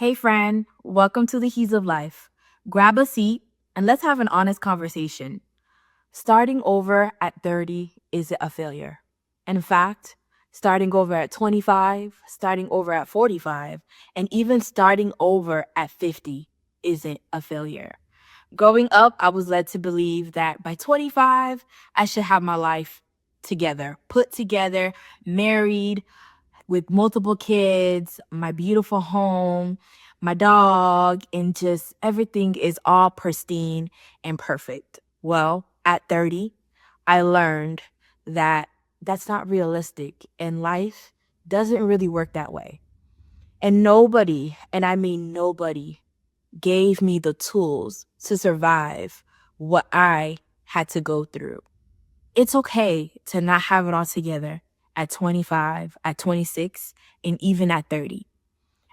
Hey, friend, welcome to the Hues of Life. Grab a seat and let's have an honest conversation. Starting over at 30 isn't a failure. In fact, starting over at 25, starting over at 45, and even starting over at 50 isn't a failure. Growing up, I was led to believe that by 25, I should have my life together, put together, married, with multiple kids, my beautiful home, my dog, and just everything is all pristine and perfect. Well, at 30, I learned that that's not realistic and life doesn't really work that way. And nobody, and I mean nobody, gave me the tools to survive what I had to go through. It's okay to not have it all together at 25, at 26, and even at 30.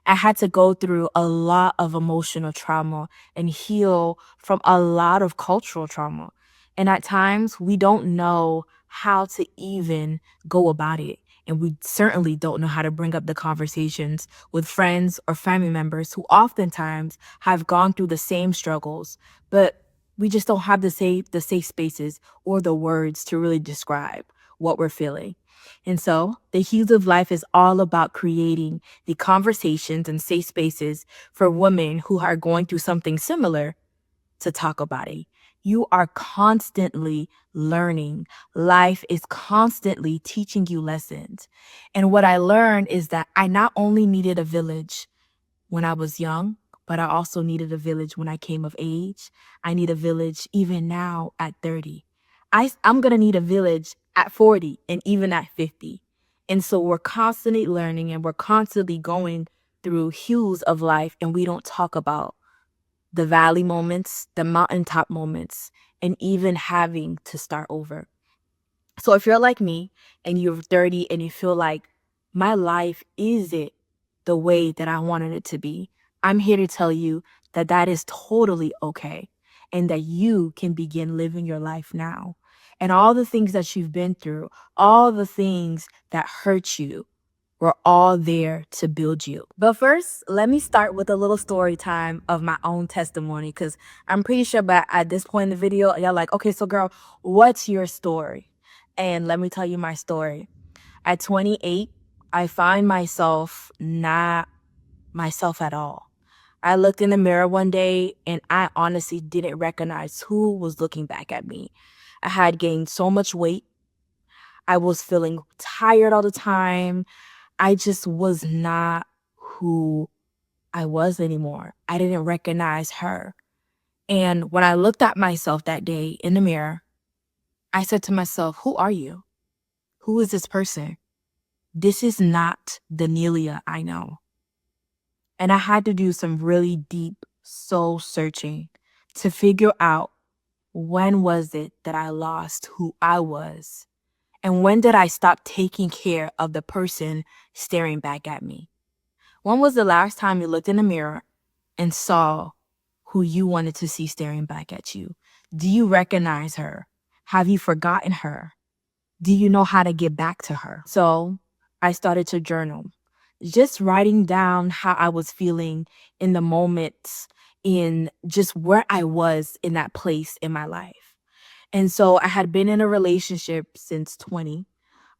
I had to go through a lot of emotional trauma and heal from a lot of cultural trauma. And at times, we don't know how to even go about it. And we certainly don't know how to bring up the conversations with friends or family members who oftentimes have gone through the same struggles, but we just don't have the safe spaces or the words to really describe what we're feeling. And so the Hues of Life is all about creating the conversations and safe spaces for women who are going through something similar to talk about it. You are constantly learning. Life is constantly teaching you lessons. And what I learned is that I not only needed a village when I was young, but I also needed a village when I came of age. I need a village even now at 30. I'm going to need a village at 40 and even at 50. And so we're constantly learning and we're constantly going through hues of life, and we don't talk about the valley moments, the mountaintop moments, and even having to start over. So if you're like me and you're 30 and you feel like my life isn't the way that I wanted it to be, I'm here to tell you that that is totally okay and that you can begin living your life now. And all the things that you've been through, all the things that hurt you, were all there to build you. But first, let me start with a little story time of my own testimony, because I'm pretty sure by at this point in the video, y'all like, okay, so girl, what's your story? And let me tell you my story. At 28, I find myself not myself at all. I looked in the mirror one day and I honestly didn't recognize who was looking back at me. I had gained so much weight. I was feeling tired all the time. I just was not who I was anymore. I didn't recognize her. And when I looked at myself that day in the mirror, I said to myself, who are you? Who is this person? This is not the Nelia I know. And I had to do some really deep soul searching to figure out, when was it that I lost who I was? And when did I stop taking care of the person staring back at me? When was the last time you looked in the mirror and saw who you wanted to see staring back at you? Do you recognize her? Have you forgotten her? Do you know how to get back to her? So I started to journal, just writing down how I was feeling in the moments, in just where I was in that place in my life. And so I had been in a relationship since 20.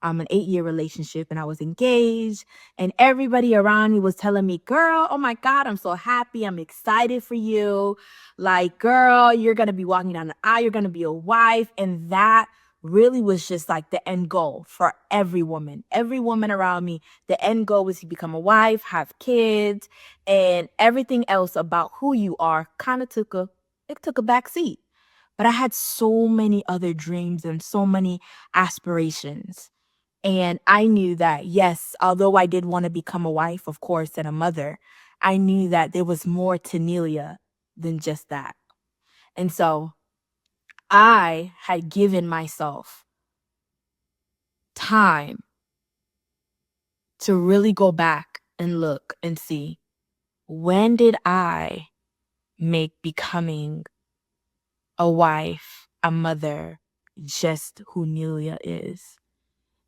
An 8-year relationship, and I was engaged, and everybody around me was telling me, girl, oh my God, I'm so happy. I'm excited for you. Like, girl, you're going to be walking down the aisle. You're going to be a wife. And that really was just like the end goal for every woman. Every woman around me, the end goal was to become a wife, have kids, and everything else about who you are kind of took a back seat. But I had so many other dreams and so many aspirations. And I knew that, yes, although I did want to become a wife, of course, and a mother, I knew that there was more to Nelia than just that. And so I had given myself time to really go back and look and see, when did I make becoming a wife, a mother, just who Nelia is?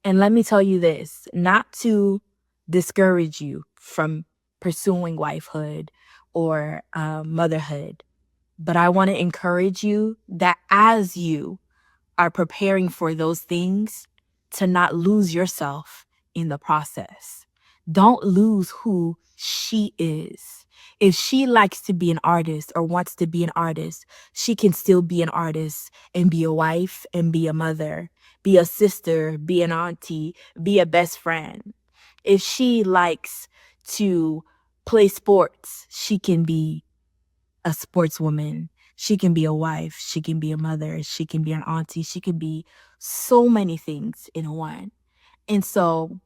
And let me tell you this, not to discourage you from pursuing wifehood, or motherhood. But I want to encourage you that as you are preparing for those things, to not lose yourself in the process. Don't lose who she is. If she likes to be an artist or wants to be an artist, she can still be an artist and be a wife and be a mother, be a sister, be an auntie, be a best friend. If she likes to play sports, she can be a sportswoman. She can be a wife. She can be a mother. She can be an auntie. She can be so many things in one. And so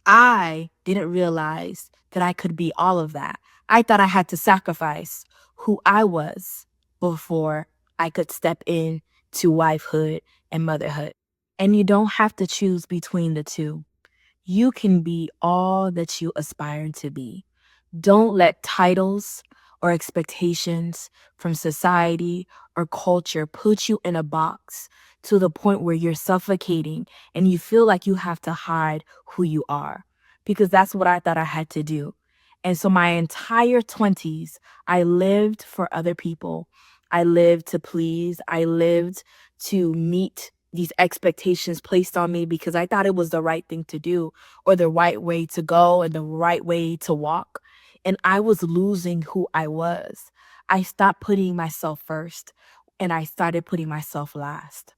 I didn't realize that I could be all of that. I thought I had to sacrifice who I was before I could step in to wifehood and motherhood. And you don't have to choose between the two. You can be all that you aspire to be. Don't let titles or expectations from society or culture put you in a box to the point where you're suffocating and you feel like you have to hide who you are. Because that's what I thought I had to do. And so my entire 20s, I lived for other people. I lived to please. I lived to meet these expectations placed on me because I thought it was the right thing to do or the right way to go and the right way to walk. And I was losing who I was. I stopped putting myself first and I started putting myself last.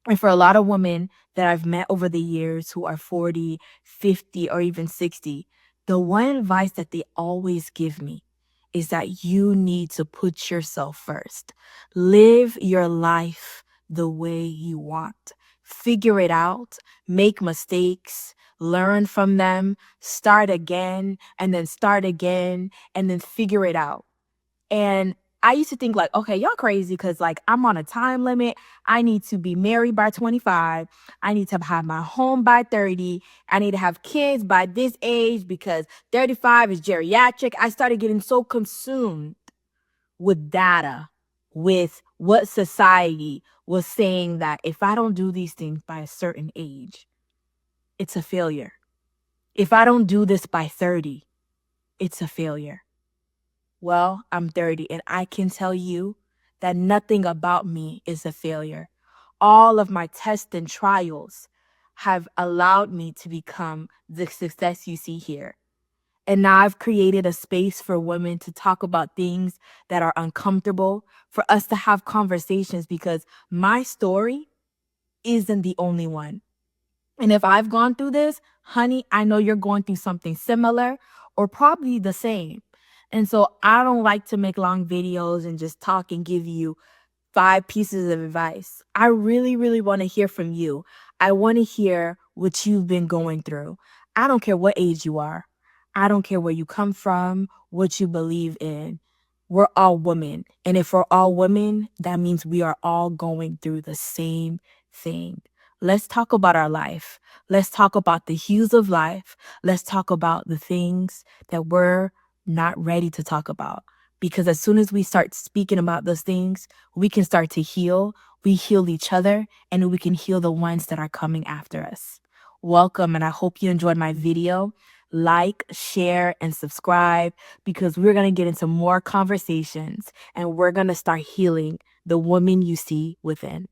And for a lot of women that I've met over the years who are 40, 50, or even 60, the one advice that they always give me is that you need to put yourself first. Live your life the way you want. Figure it out, make mistakes, learn from them, start again, and then start again, and then figure it out. And I used to think like, okay, y'all crazy because like I'm on a time limit. I need to be married by 25. I need to have my home by 30. I need to have kids by this age because 35 is geriatric. I started getting so consumed with data, with what society was saying that if I don't do these things by a certain age, it's a failure. If I don't do this by 30, it's a failure. Well, I'm 30 and I can tell you that nothing about me is a failure. All of my tests and trials have allowed me to become the success you see here. And now I've created a space for women to talk about things that are uncomfortable, for us to have conversations because my story isn't the only one. And if I've gone through this, honey, I know you're going through something similar or probably the same. And so I don't like to make long videos and just talk and give you 5 pieces of advice. I really, really want to hear from you. I want to hear what you've been going through. I don't care what age you are. I don't care where you come from, what you believe in. We're all women. And if we're all women, that means we are all going through the same thing. Let's talk about our life. Let's talk about the hues of life. Let's talk about the things that we're not ready to talk about. Because as soon as we start speaking about those things, we can start to heal. We heal each other and we can heal the ones that are coming after us. Welcome, and I hope you enjoyed my video. Like, share, and subscribe because we're going to get into more conversations and we're going to start healing the woman you see within.